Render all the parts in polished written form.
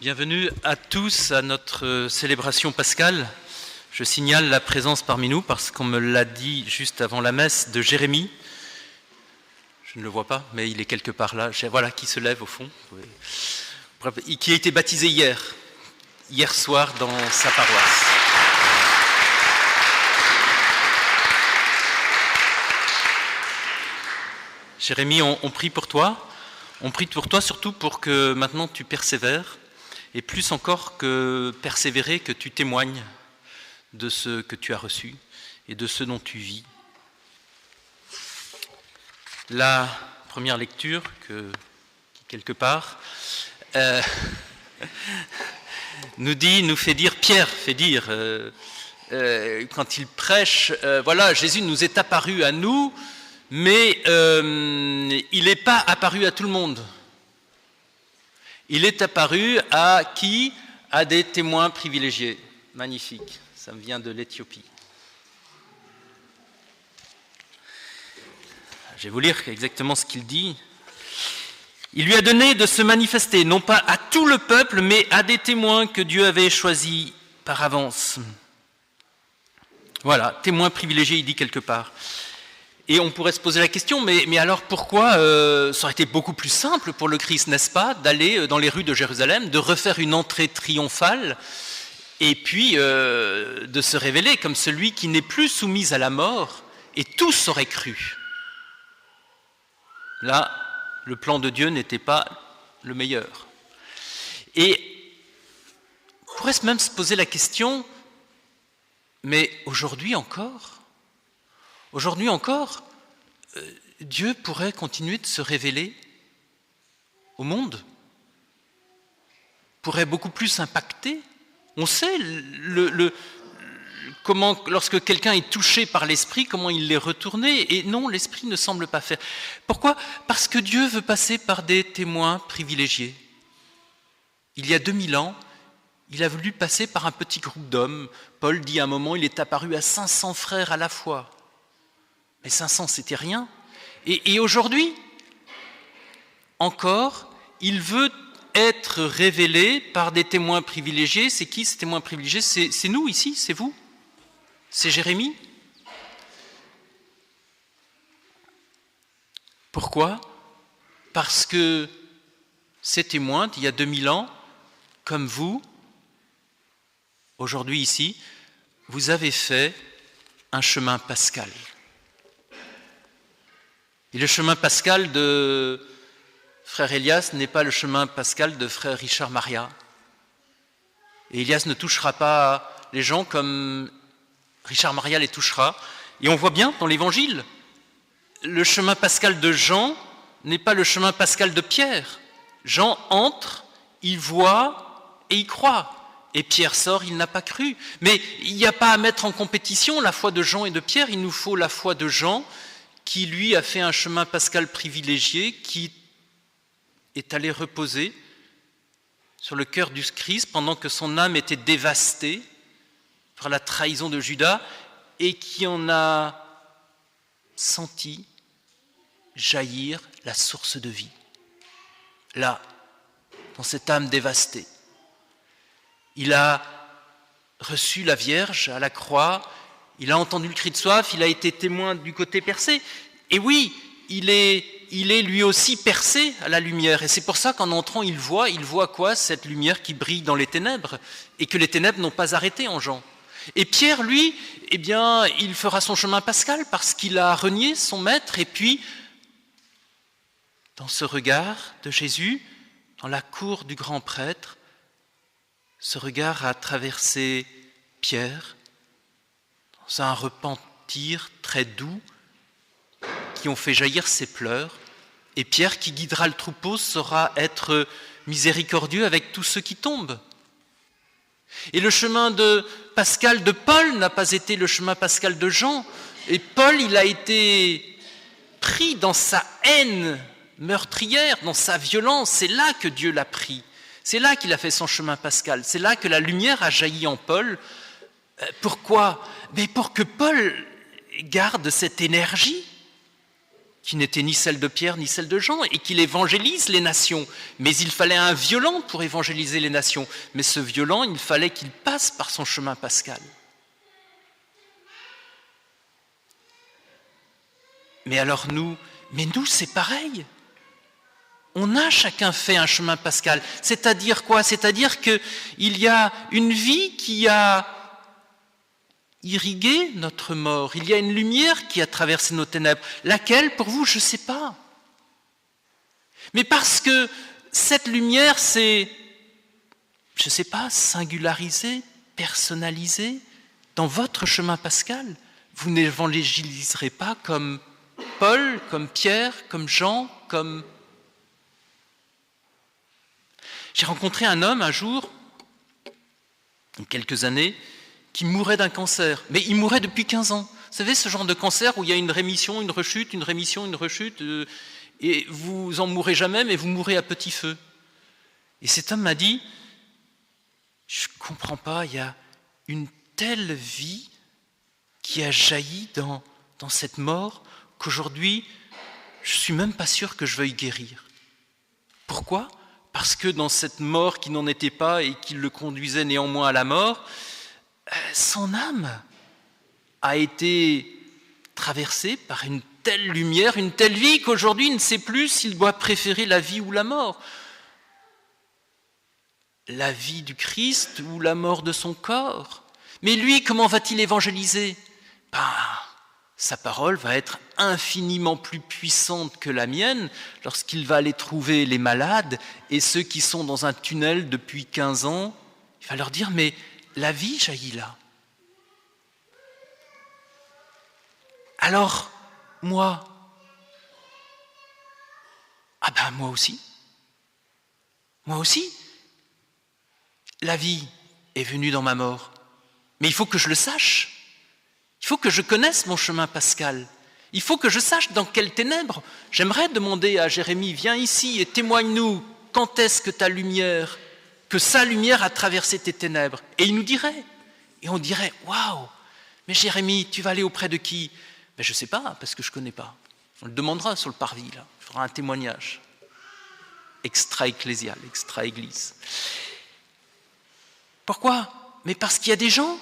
Bienvenue à tous à notre célébration pascale. Je signale la présence parmi nous parce qu'on me l'a dit juste avant la messe de Jérémie. Je ne le vois pas, mais il est quelque part là. Voilà, qui se lève au fond. Qui a été baptisé hier soir dans sa paroisse. Jérémie, on prie pour toi. On prie pour toi surtout pour que maintenant tu persévères. Et plus encore que persévérer, que tu témoignes de ce que tu as reçu et de ce dont tu vis. La première lecture, qui quelque part, nous fait dire, Pierre fait dire, quand il prêche, voilà, Jésus nous est apparu à nous, mais il n'est pas apparu à tout le monde. Il est apparu à qui? À des témoins privilégiés. Magnifique, ça me vient de l'Éthiopie. Je vais vous lire exactement ce qu'il dit. Il lui a donné de se manifester, non pas à tout le peuple, mais à des témoins que Dieu avait choisis par avance. Voilà, témoins privilégiés, il dit quelque part. Et on pourrait se poser la question, mais alors pourquoi ça aurait été beaucoup plus simple pour le Christ, n'est-ce pas, d'aller dans les rues de Jérusalem, de refaire une entrée triomphale, et puis de se révéler comme celui qui n'est plus soumis à la mort, et tous auraient cru. Là, le plan de Dieu n'était pas le meilleur. Et on pourrait même se poser la question, mais aujourd'hui encore, Dieu pourrait continuer de se révéler au monde, pourrait beaucoup plus impacter. On sait comment, lorsque quelqu'un est touché par l'esprit, comment il l'est retourné, et non, l'esprit ne semble pas faire. Pourquoi? Parce que Dieu veut passer par des témoins privilégiés. Il y a 2000 ans, il a voulu passer par un petit groupe d'hommes. Paul dit à un moment, il est apparu à 500 frères à la fois. Mais 500, c'était rien. Et aujourd'hui, encore, il veut être révélé par des témoins privilégiés. C'est qui ces témoins privilégiés? C'est nous ici, c'est vous, c'est Jérémie. Pourquoi? Parce que ces témoins d'il y a 2000 ans, comme vous, aujourd'hui ici, vous avez fait un chemin pascal. Et le chemin pascal de frère Elias n'est pas le chemin pascal de frère Richard Maria. Et Elias ne touchera pas les gens comme Richard Maria les touchera. Et on voit bien dans l'Évangile, le chemin pascal de Jean n'est pas le chemin pascal de Pierre. Jean entre, il voit et il croit. Et Pierre sort, il n'a pas cru. Mais il n'y a pas à mettre en compétition la foi de Jean et de Pierre, il nous faut la foi de Jean, qui lui a fait un chemin pascal privilégié, qui est allé reposer sur le cœur du Christ pendant que son âme était dévastée par la trahison de Judas et qui en a senti jaillir la source de vie. Là, dans cette âme dévastée, il a reçu la Vierge à la croix. Il a entendu le cri de soif, il a été témoin du côté percé. Et oui, il est lui aussi percé à la lumière. Et c'est pour ça qu'en entrant, il voit quoi? Cette lumière qui brille dans les ténèbres, et que les ténèbres n'ont pas arrêté en Jean. Et Pierre, lui, eh bien, il fera son chemin pascal parce qu'il a renié son maître. Et puis, dans ce regard de Jésus, dans la cour du grand prêtre, ce regard a traversé Pierre, c'est un repentir très doux qui ont fait jaillir ses pleurs. Et Pierre, qui guidera le troupeau, saura être miséricordieux avec tous ceux qui tombent. Et le chemin de pascal de Paul n'a pas été le chemin pascal de Jean. Et Paul, il a été pris dans sa haine meurtrière, dans sa violence. C'est là que Dieu l'a pris. C'est là qu'il a fait son chemin pascal. C'est là que la lumière a jailli en Paul. Pourquoi? Mais pour que Paul garde cette énergie, qui n'était ni celle de Pierre ni celle de Jean, et qu'il évangélise les nations. Mais il fallait un violent pour évangéliser les nations. Mais ce violent, il fallait qu'il passe par son chemin pascal. Mais alors nous c'est pareil. On a chacun fait un chemin pascal. C'est-à-dire quoi? C'est-à-dire qu'il y a une vie qui a irrigué notre mort. Il y a une lumière qui a traversé nos ténèbres. Laquelle, pour vous, je ne sais pas. Mais parce que cette lumière s'est, je ne sais pas, singularisée, personnalisée dans votre chemin pascal, vous n'évangéliserez pas comme Paul, comme Pierre, comme Jean, comme... J'ai rencontré un homme un jour, il y a quelques années, qui mourait d'un cancer. Mais il mourait depuis 15 ans. Vous savez, ce genre de cancer où il y a une rémission, une rechute, une rémission, une rechute, et vous en mourrez jamais, mais vous mourrez à petit feu. Et cet homme m'a dit, je ne comprends pas, il y a une telle vie qui a jailli dans cette mort qu'aujourd'hui, je ne suis même pas sûr que je veuille guérir. Pourquoi ? Parce que dans cette mort qui n'en était pas et qui le conduisait néanmoins à la mort, son âme a été traversée par une telle lumière, une telle vie qu'aujourd'hui il ne sait plus s'il doit préférer la vie ou la mort. La vie du Christ ou la mort de son corps. Mais lui, comment va-t-il évangéliser ? Sa parole va être infiniment plus puissante que la mienne lorsqu'il va aller trouver les malades et ceux qui sont dans un tunnel depuis 15 ans. Il va leur dire, mais la vie jaillit là. Alors, moi aussi. Moi aussi. La vie est venue dans ma mort. Mais il faut que je le sache. Il faut que je connaisse mon chemin pascal. Il faut que je sache dans quelles ténèbres. J'aimerais demander à Jérémie, viens ici et témoigne-nous quand est-ce que ta lumière, que sa lumière a traversé tes ténèbres. Et il nous dirait. Et on dirait, waouh, mais Jérémie, tu vas aller auprès de qui ? Je ne sais pas, parce que je ne connais pas. On le demandera sur le parvis, là. Il fera un témoignage. Extra-ecclésial, extra-église. Pourquoi ? Mais parce qu'il y a des gens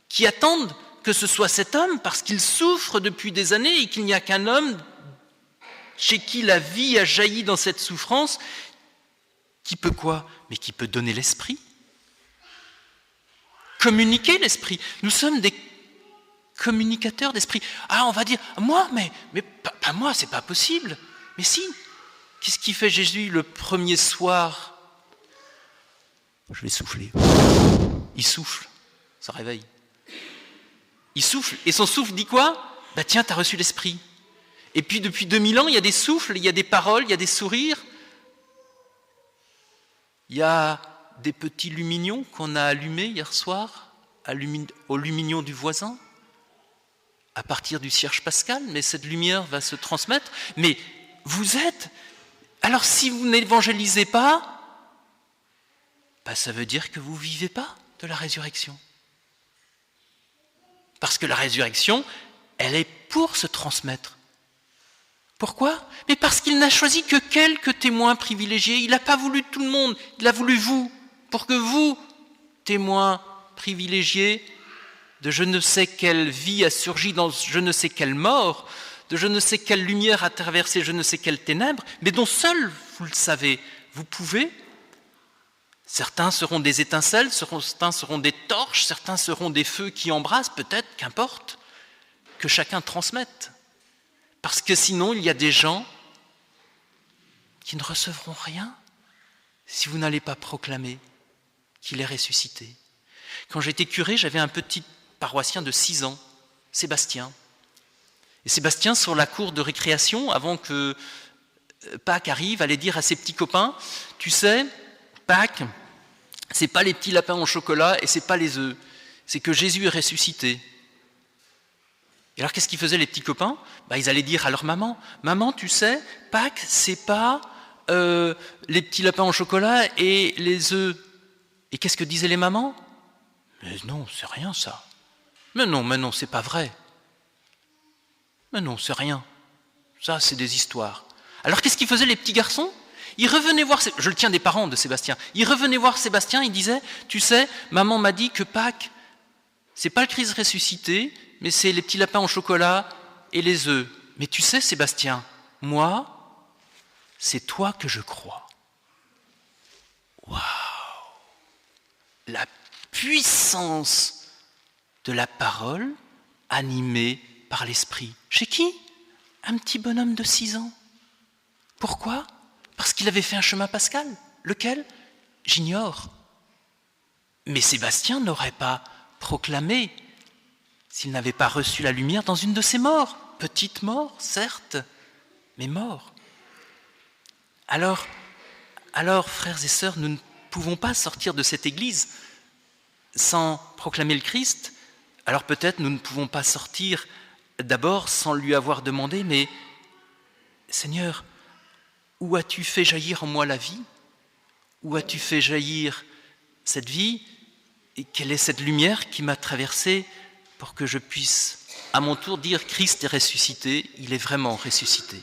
qui attendent que ce soit cet homme, parce qu'il souffre depuis des années et qu'il n'y a qu'un homme chez qui la vie a jailli dans cette souffrance, qui peut quoi ? Mais qui peut donner l'esprit. Communiquer l'esprit. Nous sommes des communicateurs d'esprit. On va dire, moi, mais pas moi, c'est pas possible. Mais si, qu'est-ce qu'il fait Jésus le premier soir ? Je vais souffler. Il souffle, ça réveille. Il souffle, et son souffle dit quoi ? Tiens, tu as reçu l'esprit. Et puis depuis 2000 ans, il y a des souffles, il y a des paroles, il y a des sourires. Il y a des petits lumignons qu'on a allumés hier soir, au lumignon du voisin, à partir du cierge pascal, mais cette lumière va se transmettre. Mais vous êtes... Alors si vous n'évangélisez pas, ça veut dire que vous ne vivez pas de la résurrection. Parce que la résurrection, elle est pour se transmettre. Pourquoi ? Mais parce qu'il n'a choisi que quelques témoins privilégiés. Il n'a pas voulu tout le monde, il a voulu vous, pour que vous, témoins privilégiés de je ne sais quelle vie a surgi dans je ne sais quelle mort, de je ne sais quelle lumière a traversé je ne sais quelle ténèbre, mais dont seul, vous le savez, vous pouvez. Certains seront des étincelles, certains seront des torches, certains seront des feux qui embrasent, peut-être, qu'importe, que chacun transmette. Parce que sinon, il y a des gens qui ne recevront rien si vous n'allez pas proclamer qu'il est ressuscité. Quand j'étais curé, j'avais un petit paroissien de 6 ans, Sébastien. Et Sébastien, sur la cour de récréation, avant que Pâques arrive, allait dire à ses petits copains, tu sais, Pâques, c'est pas les petits lapins au chocolat et c'est pas les œufs, c'est que Jésus est ressuscité. Et alors qu'est-ce qu'ils faisaient les petits copains ? Ils allaient dire à leur maman, maman, tu sais, Pâques, c'est pas les petits lapins au chocolat et les œufs. Et qu'est-ce que disaient les mamans ? Mais non, c'est rien ça. Mais non, c'est pas vrai. Mais non, c'est rien. Ça, c'est des histoires. Alors qu'est-ce qu'ils faisaient les petits garçons? Ils revenaient voir, je le tiens des parents de Sébastien, ils revenaient voir Sébastien, ils disaient, tu sais, maman m'a dit que Pâques, c'est pas le Christ ressuscité, mais c'est les petits lapins au chocolat et les œufs. Mais tu sais, Sébastien, moi, c'est toi que je crois. Waouh! La puissance de la parole animée par l'esprit. Chez qui? Un petit bonhomme de 6 ans. Pourquoi? Parce qu'il avait fait un chemin pascal. Lequel? J'ignore. Mais Sébastien n'aurait pas proclamé s'il n'avait pas reçu la lumière dans une de ses morts. Petite mort, certes, mais mort. Alors, frères et sœurs, nous ne pouvons pas sortir de cette église sans proclamer le Christ. Alors peut-être nous ne pouvons pas sortir d'abord sans lui avoir demandé, mais Seigneur, où as-tu fait jaillir en moi la vie? Où as-tu fait jaillir cette vie? Et quelle est cette lumière qui m'a traversé pour que je puisse à mon tour dire Christ est ressuscité, il est vraiment ressuscité.